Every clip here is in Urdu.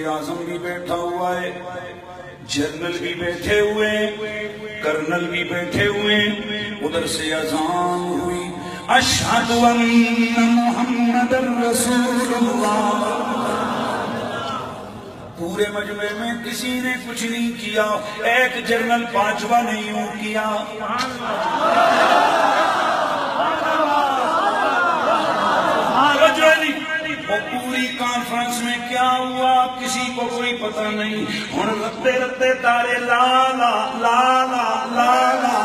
اعظم بھی بیٹھا ہوا ہے، جنرل بھی بیٹھے ہوئے، کرنل بھی بیٹھے ہوئے، ادھر سے اذان ہوئی اشہد ان محمد رسول اللہ۔ پورے مجمع میں کسی نے کچھ نہیں کیا، ایک جنرل باجوہ نے یوں کیا، وہ پوری کانفرنس میں کیا ہوا کسی کو کوئی پتہ نہیں۔ ہن رتے رتے تارے لا لا لا لا لا لا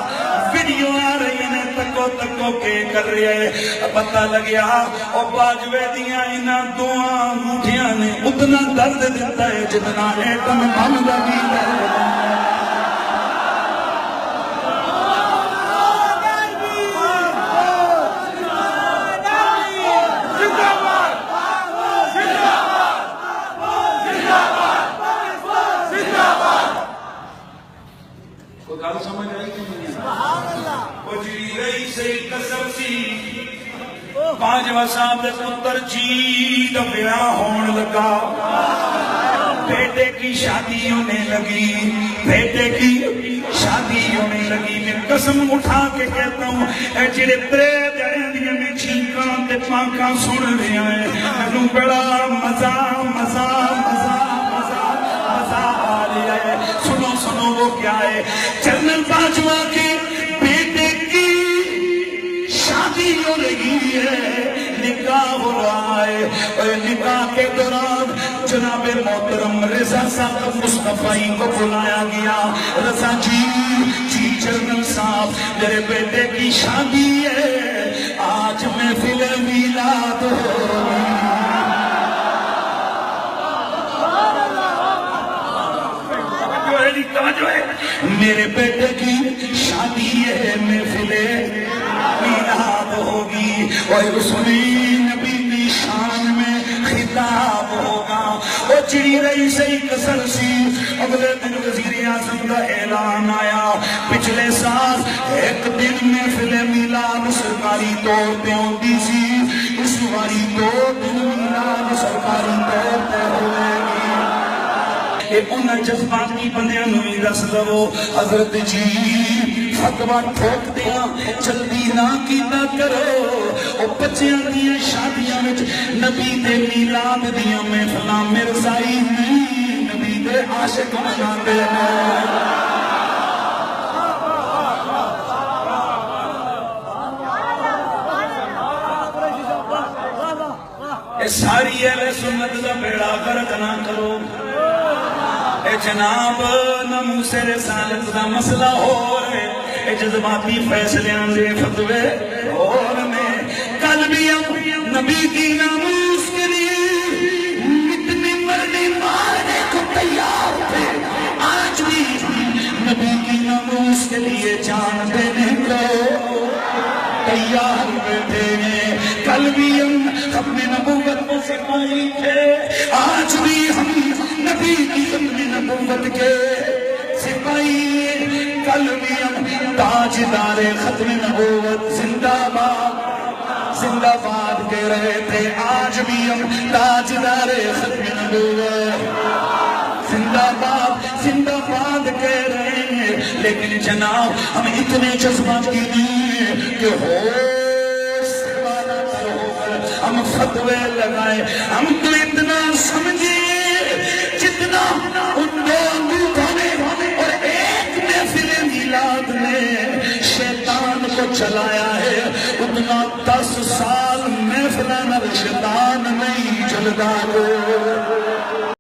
ویڈیو آ رہی نے، تکو تکو کے کر رہے ہیں، پتہ لگیا او باجوے دیاں انہاں دعاں انگوٹھیاں نے اتنا درد دیتا ہے جتنا ایٹم بم دا بھی درد۔ گل سمجھ آئی کہ نہیں؟ وہ جی رئیس قصر سی باجوہ صاحب دے پتر جی دا بیاہ ہون لگا، بیٹے کی شادی ہونے لگی، بیٹے کی شادی ہونے لگی۔ میں قسم اٹھا کے کہتا ہوں اے جڑے ترے جڑیاں میں چھینکاں تے پاکاں سن رہے ہیں، انہوں بڑا مزہ مزہ مزہ مزہ مزہ آ رہا ہے۔ سنو سنو وہ کیا ہے، جنرل باجوہ کے بیٹے کی شادی ہو رہی ہے، نکاح ہو رہا ہے، اور نکاح کے دوران جناب محترم رضا صاحب مصطفی کو بلایا گیا۔ رضا جی جنرل صاحب میرے بیٹے کی شادی ہے، آج محفل میلاد ہوگی۔ میرے بیٹے کی شادی ہے، محفل میلاد ہوگی، اور رسولی نبی کی شان میں خطاب ہوگا۔ وہ چڑی رہی سی قصر سی، اگلے دن وزیر اعظم کا اعلان آیا، پچھلے سال ایک دن محفل میلاد سرکاری طور پہ ہوتی سی، اس باری 2 دن میلاد سرکاری طور پہ ہوئے گی۔ انہیں جذباتی بندیاں نوی رس دو، حضرت جی فتوہ ٹھوک دیا جلدی نہ کیتا کرو، او بچیاں دیاں شادیاں وچ نبی دے میلاد دیاں محفلاں مرزائی نہیں، نبی دے عاشق مناندے ہیں۔ اے ساری اہل سنت دا بیڑا غرق نہ کرو۔ اے جناب ناموس رسالت دا مسئلہ ہو رہے، اے جذباتی فیصلیاں دے فتوے ہو رہے، کل بھی ہم نبی کی ناموس کے لیے اتنے مرنے مارنے کو تیار تھے، آج بھی نبی کی ناموس کے لیے جان دینے کو تیار بیٹھے ہیں۔ کل بھی ہم اپنے نبوت کو سپاہی تھے، آج بھی ہم نبی کی اپنی نبوت کے سپاہی، کل بھی ہم تاجدار ختم نبوت زندہ باد زندہ باد کہہ رہے تھے، آج بھی ہم تاجدار ختم نبوت زندہ باد کہہ رہے ہیں۔ لیکن جناب ہم اتنے جذباتی نہیں کہ ہم فتوے لگائے، ہم تو اتنا سمجھے جتنا ان 2 انگوٹھوں نے اور ایک محفل میلاد نے شیطان کو چلایا ہے، اتنا 10 سال محفلیں شیطان نہیں چلتا۔